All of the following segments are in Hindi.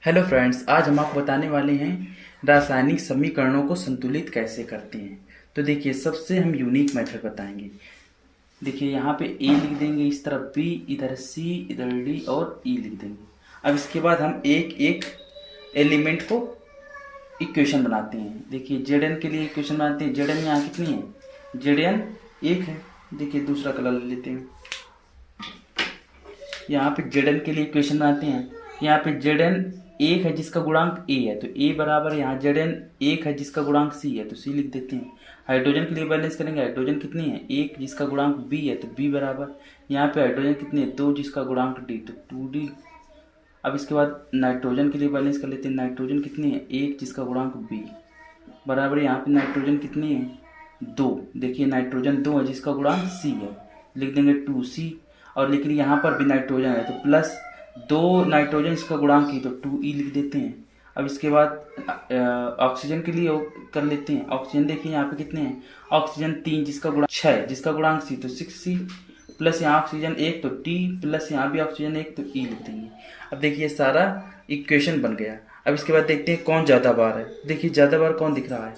हेलो फ्रेंड्स, आज हम आपको बताने वाले हैं रासायनिक समीकरणों को संतुलित कैसे करते हैं। तो देखिए, सबसे हम यूनिक मेथड बताएंगे। देखिए, यहाँ पे ए लिख देंगे, इस तरफ बी, इधर सी, इधर डी और ई लिख देंगे। अब इसके बाद हम एक एक एलिमेंट को इक्वेशन बनाते हैं। देखिए, जेड एन के लिए इक्वेशन बनाते हैं। जेड एन यहाँ कितनी है? जेड एन एक है। देखिए, दूसरा कलर ले लेते हैं। यहाँ पे जेड एन के लिए इक्वेशन बनाते हैं। यहाँ पे जेड एन एक है जिसका गुणांक ए है, तो ए बराबर यहाँ जेड एन एक है जिसका गुणांक सी है, तो सी लिख देते हैं। हाइड्रोजन के लिए बैलेंस करेंगे। हाइड्रोजन कितनी है? एक जिसका गुणांक बी है, तो बी बराबर यहाँ पे हाइड्रोजन कितनी है? दो जिसका गुणांक डी, तो टू डी। अब इसके बाद नाइट्रोजन के लिए बैलेंस कर लेते हैं। नाइट्रोजन कितनी है? एक जिसका गुणांक बी बराबर यहाँ पे नाइट्रोजन कितनी है? दो। देखिए, नाइट्रोजन दो है जिसका गुणांक सी है, लिख देंगे टू सी। और लेकिन यहाँ पर भी नाइट्रोजन है, तो प्लस दो नाइट्रोजन इसका गुणांक ही, तो टू ई लिख देते हैं। अब इसके बाद ऑक्सीजन के लिए कर लेते हैं। ऑक्सीजन देखिए यहाँ पे कितने हैं? ऑक्सीजन तीन जिसका गुणांक छः, जिसका गुणांक सी, तो सिक्स सी। प्लस यहाँ ऑक्सीजन एक, तो टी। प्लस यहाँ भी ऑक्सीजन एक, तो ई लिख देंगे। अब देखिए, सारा इक्वेशन बन गया। अब इसके बाद देखते हैं कौन ज़्यादा बार है। देखिए, ज़्यादा बार कौन दिख रहा है?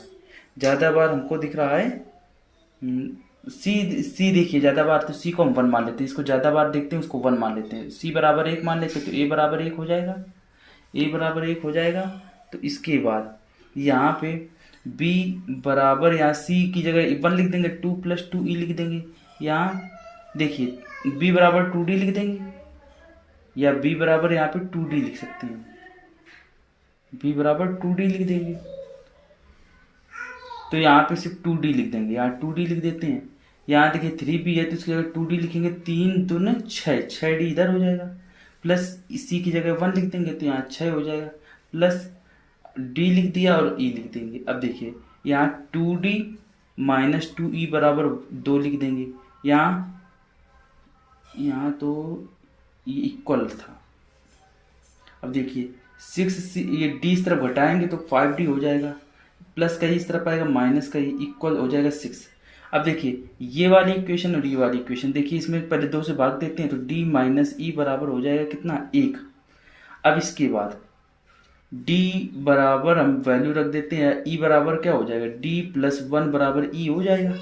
ज़्यादा बार हमको दिख रहा है सी। देखिए, ज़्यादा बार, तो सी को हम वन मान लेते हैं। इसको ज़्यादा बार देखते हैं, उसको वन मान लेते हैं। सी बराबर एक मान लेते हैं, तो ए बराबर एक हो जाएगा। ए बराबर एक हो जाएगा। तो इसके बाद यहाँ पे बी बराबर, यहाँ सी की जगह वन लिख देंगे, टू प्लस टू ई लिख देंगे। यहाँ देखिए, बी बराबर टू डी लिख देंगे, या बी बराबर यहाँ पे टू डी लिख सकते हैं। बी बराबर टू डी लिख देंगे, तो यहाँ पे सिर्फ टू डी लिख देंगे। यहाँ टू डी लिख देते हैं। यहाँ देखिए, थ्री बी है तो इसकी जगह टू डी लिखेंगे। तीन दूने छः, छः डी इधर हो जाएगा। प्लस इसी की जगह वन लिख देंगे, तो यहाँ छः हो जाएगा। प्लस डी लिख दिया और ई लिख देंगे। अब देखिए, यहाँ टू डी माइनस टू ई बराबर दो लिख देंगे। यहाँ तो ये इक्वल था। अब देखिए, सिक्स सी, ये डी इस तरफ घटाएंगे तो फाइव डी हो जाएगा। प्लस का ही इस तरफ आएगा, माइनस का ही इक्वल हो जाएगा सिक्स। अब देखिए, ये वाली इक्वेशन और ये वाली इक्वेशन, देखिए इसमें पहले दो से भाग देते हैं, तो डी माइनस ई बराबर हो जाएगा कितना? एक। अब इसके बाद डी बराबर हम वैल्यू रख देते हैं। ई बराबर क्या हो जाएगा? डी प्लस वन बराबर ई हो जाएगा।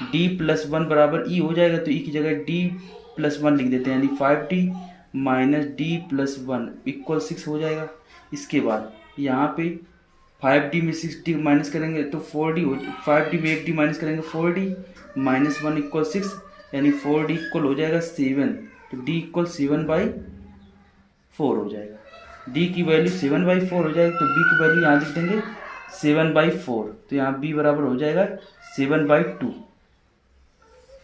डी प्लस वन बराबर ई हो जाएगा, तो ई की जगह डी प्लस वन लिख देते हैं, यानी five D minus D plus one equal six हो जाएगा। इसके बाद यहाँ पे फाइव डी में सिक्स डी माइनस करेंगे तो फोर डी हो। फाइव डी में एक डी माइनस करेंगे, four D minus one equal six, यानी फोर डी इक्वल हो जाएगा सेवन। तो D equal seven by four हो जाएगा। डी की वैल्यू सेवन बाई फोर हो जाएगी, तो बी की वैल्यू यहाँ लिख देंगे सेवन बाई फोर। तो यहाँ बी बराबर हो जाएगा सेवन बाई टू।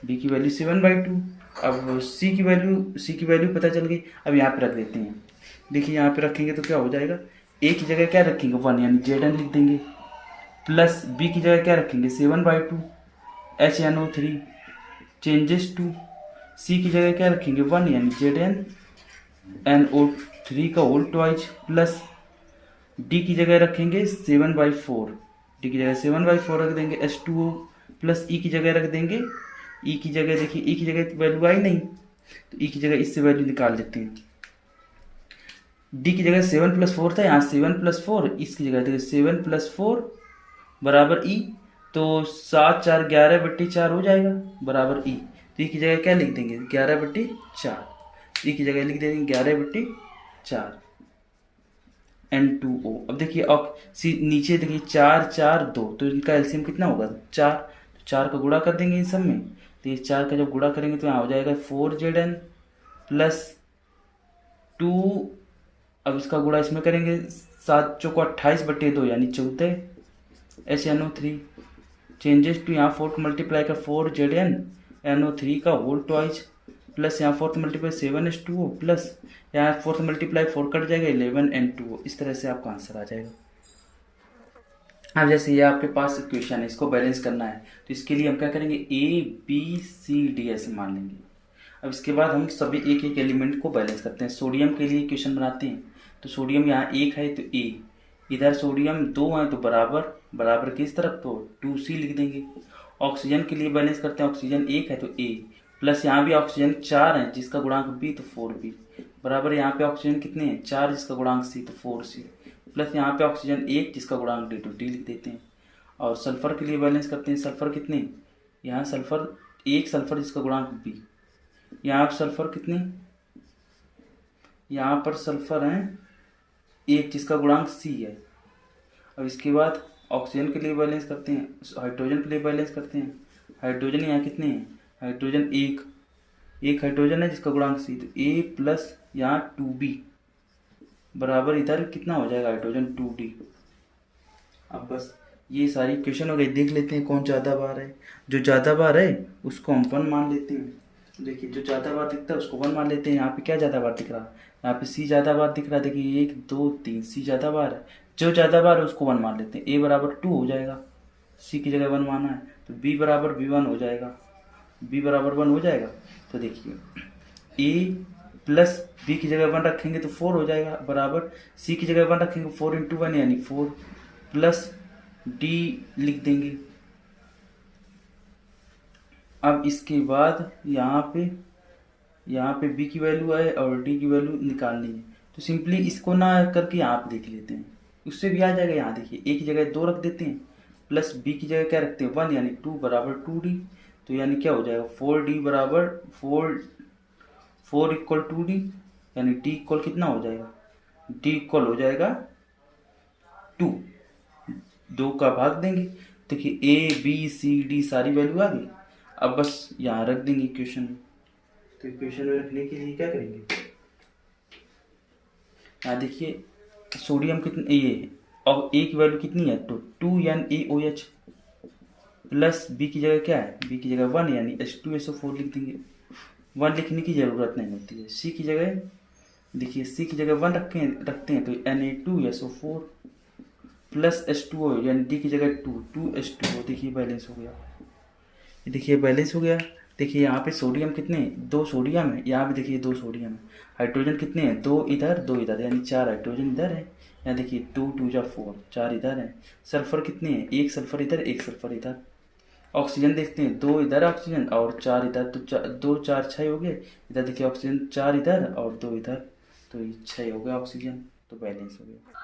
बी की वैल्यू सेवन बाई टू। अब सी की वैल्यू पता चल गई। अब यहाँ पे रख देते हैं। देखिए, यहाँ पे रखेंगे तो क्या हो जाएगा? ए की जगह क्या रखेंगे? वन, यानी जेड एन लिख देंगे। प्लस बी की जगह क्या रखेंगे? Seven by two H N O three changes to. C की जगह क्या रखेंगे? वन, यानी Z N N O three का होल ट्वाइज। प्लस डी की जगह रखेंगे सेवन बाई फोर। डी की जगह सेवन बाई फोर रख देंगे एच टू ओ। प्लस ई की जगह रख देंगे, ई की जगह देखिए, ई की जगह वैल्यू आई नहीं, तो ई की जगह इससे वैल्यू निकाल देते हैं। डी की जगह सेवन प्लस फोर था, यहाँ सेवन प्लस फोर, इसकी जगह देखिए सेवन प्लस फोर बराबर ई, तो सात चार ग्यारह बट्टी चार हो जाएगा बराबर ई। तो ई की जगह क्या लिख देंगे? ग्यारह बट्टी चार। ई की जगह लिख देंगे ग्यारह बट्टी चार N2O। अब देखिए, नीचे देखिए चार चार दो, तो इनका एलसीएम कितना होगा? चार। तो चार का गुणा कर देंगे इन सब में, तो ये चार का जब गुणा करेंगे तो यहाँ हो जाएगा four Z N plus two. अब इसका गुणा इसमें करेंगे, सात चौको 28 बट्टे दो, यानी 14 H N O three changes to. यहाँ फोर को मल्टीप्लाई कर four Z N O three का होल ट्वाइज, प्लस यहाँ fourth multiply seven H two O, plus यहाँ फोर्थ मल्टीप्लाई फोर कट जाएगा 11 N2O। इस तरह से आपका आंसर आ जाएगा। अब जैसे ये आपके पास इक्वेशन है, इसको बैलेंस करना है, तो इसके लिए हम क्या करेंगे? ए बी सी डी ऐसे मान लेंगे। अब इसके बाद हम सभी एक एक एलिमेंट को बैलेंस करते हैं। सोडियम के लिए इक्वेशन बनाते हैं, तो सोडियम यहाँ एक है तो ए, इधर सोडियम दो है तो बराबर, बराबर किस तरफ? तो टू सी लिख देंगे। ऑक्सीजन के लिए बैलेंस करते हैं, ऑक्सीजन एक है तो ए, प्लस यहाँ भी ऑक्सीजन 4 है जिसका गुणांक B तो 4B बराबर यहाँ पे ऑक्सीजन कितने हैं 4 जिसका गुणांक C तो 4C प्लस यहाँ पे ऑक्सीजन 1 जिसका गुणांक D तो D लिख देते हैं। और सल्फर के लिए बैलेंस करते हैं। सल्फर कितने, यहाँ सल्फर 1 सल्फर जिसका गुणांक B, यहाँ पर सल्फर कितने, यहाँ पर सल्फर हैं 1 जिसका गुणांक C है। अब इसके बाद ऑक्सीजन के लिए बैलेंस करते हैं, हाइड्रोजन के लिए बैलेंस करते हैं। हाइड्रोजन यहाँ कितने हैं, हाइड्रोजन 1 हाइड्रोजन है जिसका गुणांक C तो A प्लस यहाँ 2B बराबर इधर कितना हो जाएगा हाइड्रोजन 2D। अब बस ये सारी इक्वेशन हो गई। देख लेते हैं कौन ज़्यादा बार है। जो ज़्यादा बार है उसको हम 1 मान लेते हैं। देखिए जो ज़्यादा बार दिखता है उसको 1 मान लेते हैं। यहाँ पे क्या ज़्यादा बार दिख रहा है, यहाँ पे C ज़्यादा बार दिख रहा है। देखिए 1 2 3 C ज़्यादा बार है। जो ज़्यादा बार है उसको 1 मान लेते हैं। A बराबर 2 हो जाएगा, C की जगह 1 माना है तो B बराबर B1 हो जाएगा, B बराबर 1 हो जाएगा। तो देखिए A प्लस B की जगह 1 रखेंगे तो 4 हो जाएगा बराबर C की जगह 1 रखेंगे 4 × 1 यानी 4 प्लस D लिख देंगे। अब इसके बाद यहाँ पे B की वैल्यू है और D की वैल्यू निकालनी है तो सिंपली इसको ना करके यहाँ पे देख लेते हैं, उससे भी आ जाएगा। यहाँ देखिए A की जगह 2 रख देते हैं प्लस B की जगह क्या रखते हैं 1 यानी 2 बराबर 2D। तो यानी क्या हो जाएगा 4D बराबर 4 इक्वल 2D यानी D इक्वल कितना हो जाएगा, D इक्वल हो जाएगा 2। 2 का भाग देंगे, देखिए A B C D सारी वैल्यू आ गई। अब बस यहाँ रख देंगे इक्वेशन में। तो इक्वेशन में रखने के लिए क्या करेंगे, यहाँ देखिए सोडियम कितने ये है और A की वैल्यू कितनी है तो 2NaOH प्लस B की जगह क्या है, B की जगह 1 यानी H2SO4 लिख देंगे। 1 लिखने की ज़रूरत नहीं होती है। C की जगह देखिए C की जगह 1 रखते हैं तो Na2SO4 प्लस H2O यानी D की जगह 2H2O। देखिए बैलेंस हो गया, देखिए बैलेंस हो गया। देखिए यहाँ पे सोडियम कितने, 2 सोडियम है, यहाँ पे देखिए 2 सोडियम है। हाइड्रोजन कितने हैं, 2 इधर 2 इधर यानी 4 हाइड्रोजन इधर है। यहाँ देखिए 2 2 जा 4 4 इधर है। सल्फर कितने हैं, 1 सल्फर इधर 1 सल्फर इधर। ऑक्सीजन देखते हैं 2 इधर ऑक्सीजन और 4 इधर तो 2 4 6 हो गए। इधर देखिए ऑक्सीजन 4 इधर और 2 इधर तो ये 6 हो गया ऑक्सीजन, तो बैलेंस हो गया।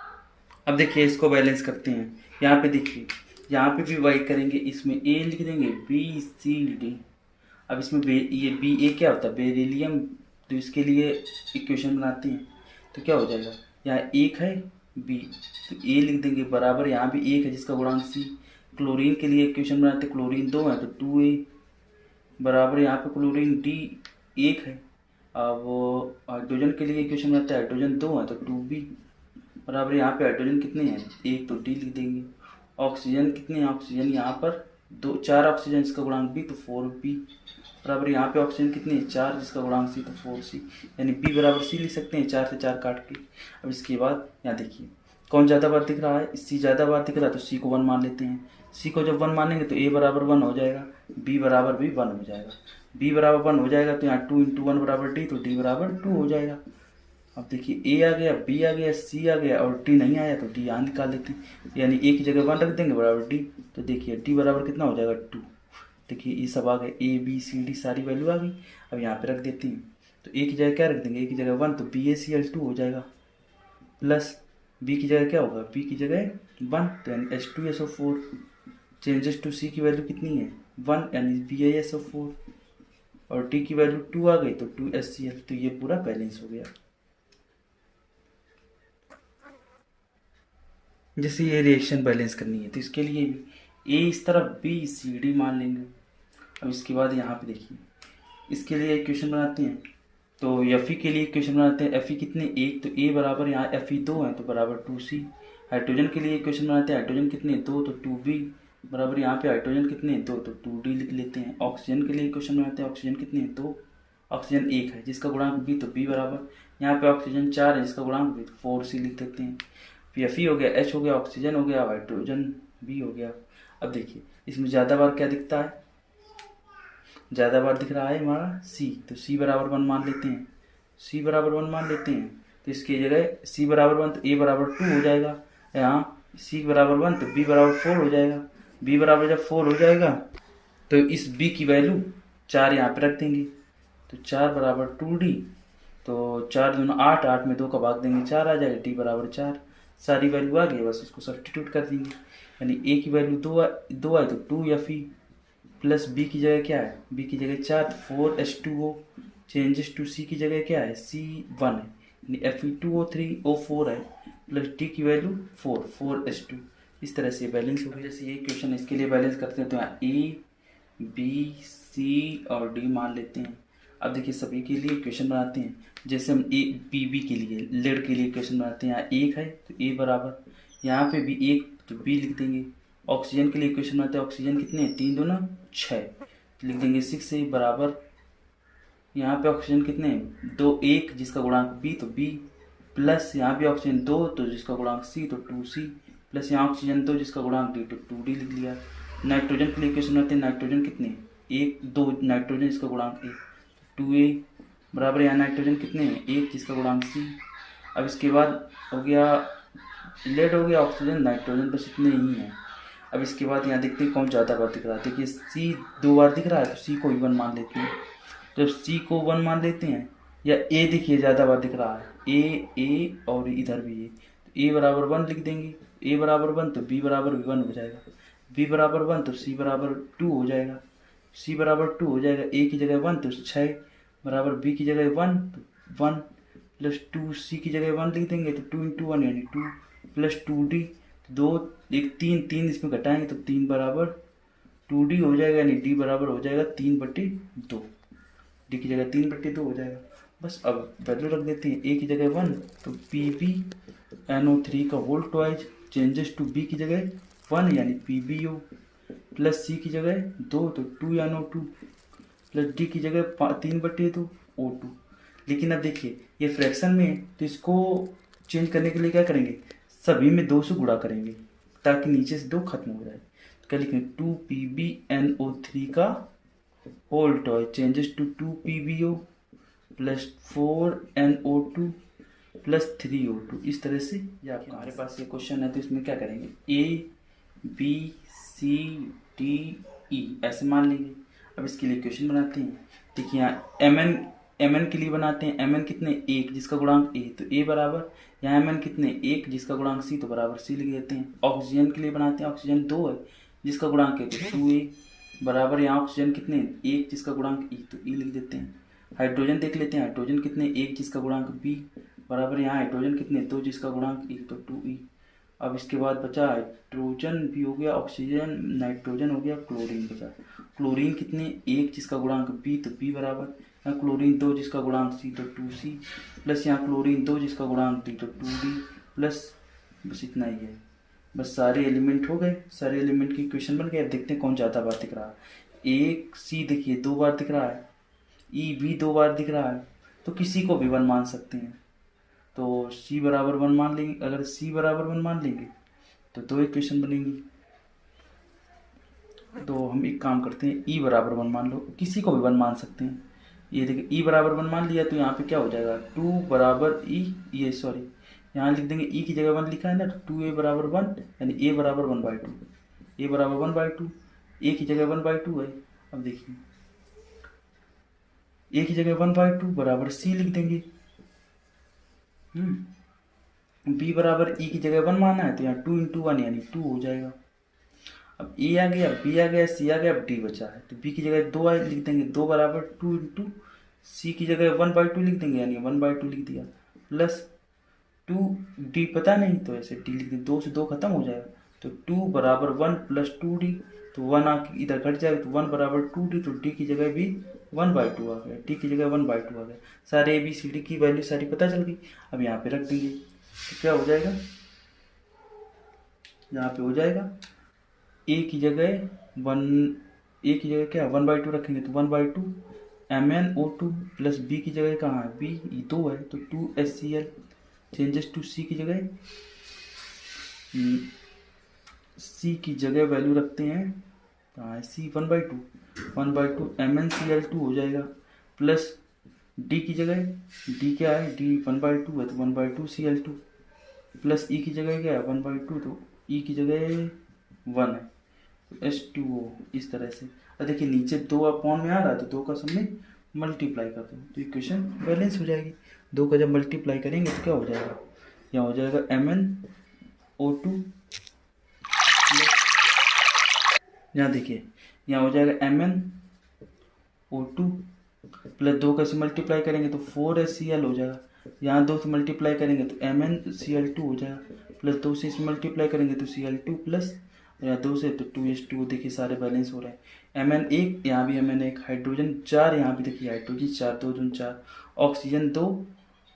अब देखिए इसको बैलेंस करते हैं। यहाँ पे देखिए यहाँ पे भी वही करेंगे, इसमें A लिख देंगे BCD। अब इसमें ये BA क्या होता है बेरिलियम, तो इसके लिए इक्वेशन बनाते हैं तो क्या हो जाएगा, यहाँ 1 है B तो A लिख देंगे बराबर यहाँ भी 1 है जिसका गुणांक C। क्लोरीन के लिए इक्वेशन बनाते हैं, क्लोरीन 2 है तो 2A बराबर यहाँ पे क्लोरीन D 1 है। अब हाइड्रोजन के लिए इक्वेशन बनाते हैं, हाइड्रोजन 2 है तो 2B बराबर यहाँ पे हाइड्रोजन कितने हैं 1 तो D लिख देंगे। ऑक्सीजन कितने हैं, ऑक्सीजन यहाँ पर 4 ऑक्सीजन जिसका गुणांक B तो 4B बराबर यहाँ पे ऑक्सीजन कितने हैं 4 जिसका गुणांक C तो 4C यानी B बराबर C लिख सकते हैं 4 से 4 काट के। अब इसके बाद यहाँ देखिए कौन ज़्यादा बार दिख रहा है, C ज़्यादा बार दिख रहा है तो C को 1 मान लेते हैं। C को जब 1 मानेंगे तो A बराबर 1 हो जाएगा, B बराबर भी 1 हो जाएगा। B बराबर 1 हो जाएगा तो यहाँ 2 × 1 बराबर D तो D बराबर 2 हो जाएगा। अब देखिए A आ गया, B आ गया, C आ गया और D नहीं आया तो D यहाँ निकाल लेते हैं, यानी A की जगह 1 रख देंगे बराबर D। तो देखिए D बराबर कितना हो जाएगा 2। देखिए ये सब आ गए A B C D सारी वैल्यू आ गई। अब यहाँ पे रख देते हैं तो A की जगह क्या रख देंगे, A की जगह 1 तो BaCl2 हो जाएगा प्लस B की जगह क्या होगा, B की जगह 1 तो यानी H2SO4 चेंजेस टू C की वैल्यू कितनी है 1 यानी BaSO4 और D की वैल्यू 2 आ गई तो 2HCl। तो ये पूरा बैलेंस हो गया। जैसे ये रिएक्शन बैलेंस करनी है तो इसके लिए A इस तरफ B C D मान लेंगे। अब इसके बाद यहाँ पे देखिए इसके लिए इक्वेशन बनाते हैं तो Fe के लिए इक्वेशन बनाते हैं। Fe कितने 1 तो A बराबर यहाँ Fe 2 है तो बराबर 2C। हाइड्रोजन के लिए इक्वेशन बनाते हैं, हाइड्रोजन कितने 2 तो 2B बराबर यहाँ पे हाइड्रोजन कितने 2 तो 2D लिख लेते हैं। ऑक्सीजन के लिए इक्वेशन बनाते हैं, ऑक्सीजन कितने 2 ऑक्सीजन 1 है जिसका गुणांक B तो B बराबर यहाँ पे ऑक्सीजन 4 है जिसका गुणांक B तो 4C लिख देते हैं। Fe हो गया, H हो गया, ऑक्सीजन हो गया, हाइड्रोजन B हो गया। अब देखिए इसमें ज़्यादा बार क्या दिखता है, ज़्यादा बार दिख रहा है हमारा C तो C बराबर 1 मान लेते हैं, C बराबर 1 मान लेते हैं। तो इसकी जगह C बराबर 1 तो A बराबर 2 हो जाएगा, यहाँ C बराबर 1 तो B बराबर 4 हो जाएगा। B बराबर जब 4 हो जाएगा तो इस B की वैल्यू 4 यहाँ पे रख देंगे, तो 4 बराबर 2D, तो 4 दूना 8, 8 में 2 का भाग देंगे 4 आ जाएगा, D बराबर 4। सारी वैल्यू आ गई, बस इसको सब्स्टिट्यूट कर देंगे, यानी A की वैल्यू 2 आए तो 2 Fe प्लस B की जगह क्या है, B की जगह 4 4H2O, चेंजेस टू C की जगह क्या है, C1 है, यानी Fe2O3O4 है, प्लस D की वैल्यू 4H2। इस तरह से बैलेंस हो गया। जैसे ये क्वेश्चन, इसके लिए बैलेंस करते हैं तो यहाँ A B C और D मान लेते हैं। अब देखिए सभी के लिए क्वेश्चन बनाते हैं, जैसे हम ए बी बी के लिए लेड के लिए क्वेश्चन बनाते हैं। यहाँ 1 है तो A बराबर, यहाँ पे भी 1 तो B लिख देंगे। ऑक्सीजन के लिए क्वेश्चन बनाते हैं, ऑक्सीजन कितने हैं, 3 दूना 6, लिख देंगे 6 है बराबर, यहाँ पे ऑक्सीजन कितने हैं, 2 1 जिसका गुणांक B तो B, प्लस यहाँ भी ऑक्सीजन 2 तो जिसका गुणांक C तो 2C, प्लस यहाँ ऑक्सीजन 2 जिसका गुणांक D तो 2D लिख लिया। नाइट्रोजन के लिए क्वेश्चन बनाते हैं, नाइट्रोजन कितने हैं, 1 2 नाइट्रोजन जिसका गुणांक A 2A बराबर, यहाँ नाइट्रोजन कितने हैं, 1 जिसका गुणांक C। अब इसके बाद हो गया लेड, हो गया ऑक्सीजन नाइट्रोजन, बस इतने ही हैं। अब इसके बाद यहाँ देखते हैं कौन ज़्यादा बार दिख रहा है। देखिए C 2 बार दिख रहा है तो C को 1 मान लेते हैं। जब C को 1 मान लेते हैं, या A देखिए ज़्यादा बार दिख रहा है, A और इधर भी A, तो A बराबर 1 लिख देंगे। A बराबर 1 तो B बराबर भी 1 हो जाएगा, B बराबर 1 तो C बराबर 2 हो जाएगा, C बराबर 2 हो जाएगा। A की जगह 1 तो 6 बराबर, B की जगह 1 तो 1 प्लस 2, C की जगह 1 लिख देंगे तो 2 × 1 यानी 2 प्लस 2D, 2 1 3 3 इसमें घटाएंगे तो 3 बराबर 2D हो जाएगा, यानी D बराबर हो जाएगा 3/2, डी की जगह 3/2 हो जाएगा। बस अब वैल्यू रख देते हैं, A की जगह 1 तो PbNO3 का whole twice, changes to B की जगह 1 यानी PbO, प्लस C की जगह 2 तो 2NO2, प्लस D की जगह 3/2 O2। लेकिन अब देखिए ये फ्रैक्शन में है तो इसको चेंज करने के लिए क्या करेंगे, सभी में 2 से गुणा करेंगे ताकि नीचे से 2 खत्म हो जाए। तो क्या लिखेंगे, 2PbNO3 का whole twice changes to 2PbO plus 4NO2 plus 3O2। इस तरह से ये हमारे पास ये क्वेश्चन है, तो इसमें क्या करेंगे, A B C D E ऐसे मान लेंगे। अब इसके लिए क्वेश्चन बनाते हैं। देखिए यहाँ Mn के लिए बनाते हैं, Mn कितने, 1 जिसका गुणांक A तो A बराबर, यहाँ Mn कितने, 1 जिसका गुणांक C तो बराबर C लिख देते हैं। ऑक्सीजन के लिए बनाते हैं, ऑक्सीजन 2 है जिसका गुणांक है तो 2A बराबर, यहाँ ऑक्सीजन कितने, 1 जिसका गुणांक E तो E लिख देते हैं। हाइड्रोजन देख लेते हैं, हाइड्रोजन कितने, 1 जिसका गुणांक B बराबर, यहाँ हाइड्रोजन कितने, 2 जिसका गुणांक E तो 2E। अब इसके बाद बचा हाइड्रोजन भी हो गया, ऑक्सीजन नाइट्रोजन हो गया, क्लोरीन बचा। क्लोरीन कितने, 1 जिसका गुणांक B तो B बराबर, यहाँ क्लोरीन 2 जिसका गुणांक C तो 2C, प्लस यहाँ क्लोरीन 2 जिसका गुणांक D तो 2D, प्लस बस इतना ही है। बस सारे एलिमेंट हो गए, सारे एलिमेंट की इक्वेशन बन गए। अब देखते हैं कौन ज़्यादा बार दिख रहा है। एक C देखिए 2 बार दिख रहा है, E भी 2 बार दिख रहा है, तो किसी को भी 1 मान सकते हैं। तो C बराबर 1 मान लेंगे, अगर C बराबर 1 मान लेंगे तो 2 इक्वेशन बनेंगी। तो हम एक काम करते हैं, E बराबर 1 मान लो, किसी को भी 1 मान सकते हैं। ये देखिए E बराबर 1 मान लिया तो यहाँ पे क्या हो जाएगा, 2 बराबर E, ये सॉरी यहाँ लिख देंगे E की जगह 1 लिखा है ना, तो 2A बराबर 1 यानी A बराबर 1/2, A बराबर 1/2, A की जगह 1/2 है। अब देखिए A की जगह 1/2 बराबर C लिख देंगे। B बराबर E की जगह 1 माना है तो यहाँ 2 × 1 यानी 2 हो जाएगा। अब A आ गया, B आ गया, C आ गया, अब D बचा है तो B की जगह 2 लिख देंगे, 2 बराबर 2 × C की जगह 1/2 लिख देंगे यानी 1/2 लिख दिया, प्लस 2D पता नहीं तो ऐसे D लिख देंगे, 2 से 2 खत्म हो जाएगा तो 2 बराबर 1 प्लस 2D, तो 1 आके इधर घट जाएगा तो 1 बराबर 2D, तो D की जगह भी 1/2 आ गया, D की जगह 1/2 आ गया। सारे ABCD की वैल्यू सारी पता चल गई। अब यहाँ पे रख देंगे तो क्या हो जाएगा, यहाँ पे हो जाएगा A की जगह 1, A की जगह क्या 1/2 रखेंगे तो 1/2 MnO2 प्लस B की जगह कहाँ है, B 2 है तो 2HCl, चेंजेस टू C की जगह, C की जगह वैल्यू रखते हैं कहाँ है, C 1/2 MnCl2 हो जाएगा, प्लस D की जगह, D क्या है, D 1/2 है तो 1/2 Cl2, प्लस E की जगह क्या है 1/2 तो E की जगह 1 है H2O इस तरह से। और देखिए नीचे 2 अपॉन में आ रहा है तो 2 का सब में मल्टीप्लाई कर दो तो इक्वेशन बैलेंस हो जाएगी। 2 का जब मल्टीप्लाई करेंगे तो क्या हो जाएगा, यहाँ हो जाएगा MnO2 यहाँ देखिए यहाँ हो जाएगा MnO2 प्लस 2 का से मल्टीप्लाई करेंगे तो 4HCl हो जाएगा। यहाँ 2 से मल्टीप्लाई करेंगे तो MnCl2 हो जाएगा प्लस 2 से इसमें मल्टीप्लाई करेंगे तो Cl2 प्लस यहाँ 2 से तो 2H2। देखिए सारे बैलेंस हो रहे हैं। Mn1 यहाँ भी Mn1, हाइड्रोजन 4 यहाँ भी देखिए हाइड्रोजन 4, 2 दूनी 4, ऑक्सीजन 2,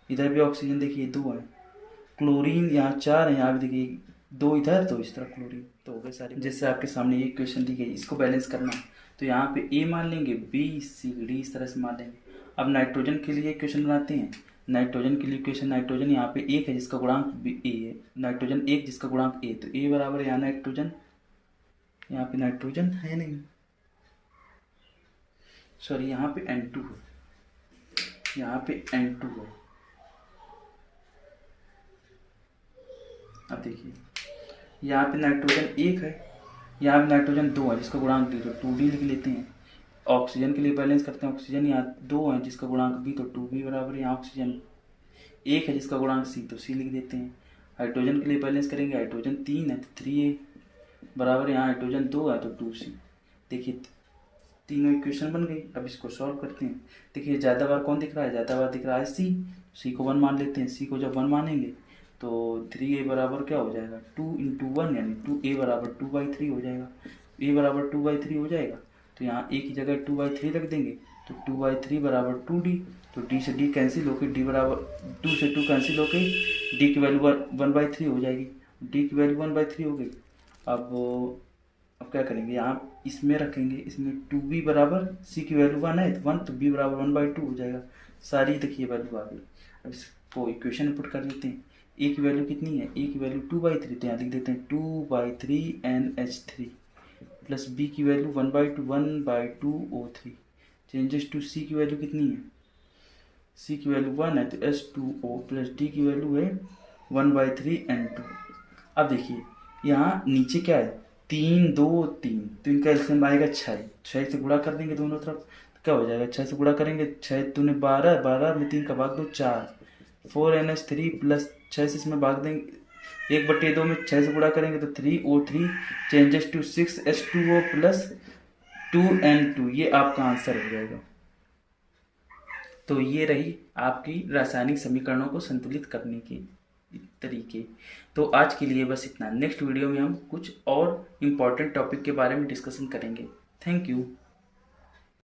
इधर भी ऑक्सीजन देखिए 2 है, क्लोरीन यहाँ 4 है, यहाँ भी देखिए 2 इधर 2 इस तरह क्लोरीन। तो हो गए सारे। जैसे आपके सामने ये क्वेश्चन दी गई, इसको बैलेंस करना है तो यहाँ पे A मान लेंगे, B C D इस तरह से मान लेंगे। अब नाइट्रोजन के लिए क्वेश्चन बनाते हैं। नाइट्रोजन के लिए क्वेश्चन, नाइट्रोजन यहाँ पे 1 है जिसका गुणांक A है, नाइट्रोजन 1 जिसका गुणांक A, तो A बराबर यहाँ नाइट्रोजन, यहाँ पे नाइट्रोजन है नहीं, सॉरी यहाँ पे N2 है, यहाँ पे N2 है। अब देखिए यहाँ पे नाइट्रोजन 1 है, यहाँ पे नाइट्रोजन 2 है जिसका गुणांक D, तो 2D लिख लेते हैं। ऑक्सीजन के लिए बैलेंस करते हैं। ऑक्सीजन यहाँ 2 है जिसका गुणांक B, तो 2B बराबर यहाँ ऑक्सीजन 1 है जिसका गुणांक C, तो C लिख देते हैं। हाइड्रोजन के लिए बैलेंस करेंगे, हाइड्रोजन 3 है तो 3A बराबर यहाँ हाइड्रोजन 2 है तो 2C। देखिए तीनों इक्वेशन बन गई। अब इसको सॉल्व करते हैं। देखिए ज़्यादा बार कौन दिख रहा है, ज़्यादा बार दिख रहा है C को 1 मान लेते हैं। C को जब 1 मानेंगे तो 3A बराबर क्या हो जाएगा, 2 × 1 यानी 2A बराबर 2/3 हो जाएगा। A बराबर 2/3 हो जाएगा तो यहाँ A की जगह 2/3 रख देंगे तो 2/3 बराबर 2D, तो D से D कैंसिल होकर D बराबर 2 से 2 कैंसिल होकर D की वैल्यू 1/3 हो जाएगी। D की वैल्यू 1/3 हो गई। अब क्या करेंगे, यहाँ इसमें रखेंगे, इसमें 2B बराबर C की वैल्यू 1 है तो 1, तो B बराबर 1/2 हो जाएगा। सारी देखिए वैल्यू आ गई। अब इसको इक्वेशन पुट कर लेते हैं। A की वैल्यू कितनी है, A की वैल्यू 2/3, तो यहाँ लिख देते हैं 2/3 NH3 प्लस B की value 1/2 O3। Changes to C की वैल्यू कितनी है, C की वैल्यू 1 है तो H2O प्लस D की वैल्यू है 1/3 N2। अब देखिए यहाँ नीचे क्या है, 3 2 3, तो इनका एलसीएम आएगा 6 से गुणा कर देंगे दोनों तरफ तो क्या हो जाएगा, 6 से गुणा करेंगे 6 दूने 12, 12 में 3 का भाग दो 4, 4NH3 प्लस 6 से इसमें भाग देंगे 1/2 में 6 से गुणा करेंगे तो 3O3 changes to 6H2O plus 2N2। ये आपका आंसर हो जाएगा। तो ये रही आपकी रासायनिक समीकरणों को संतुलित करने के तरीके। तो आज के लिए बस इतना। नेक्स्ट वीडियो में हम कुछ और इम्पोर्टेंट टॉपिक के बारे में डिस्कशन करेंगे। Thank you.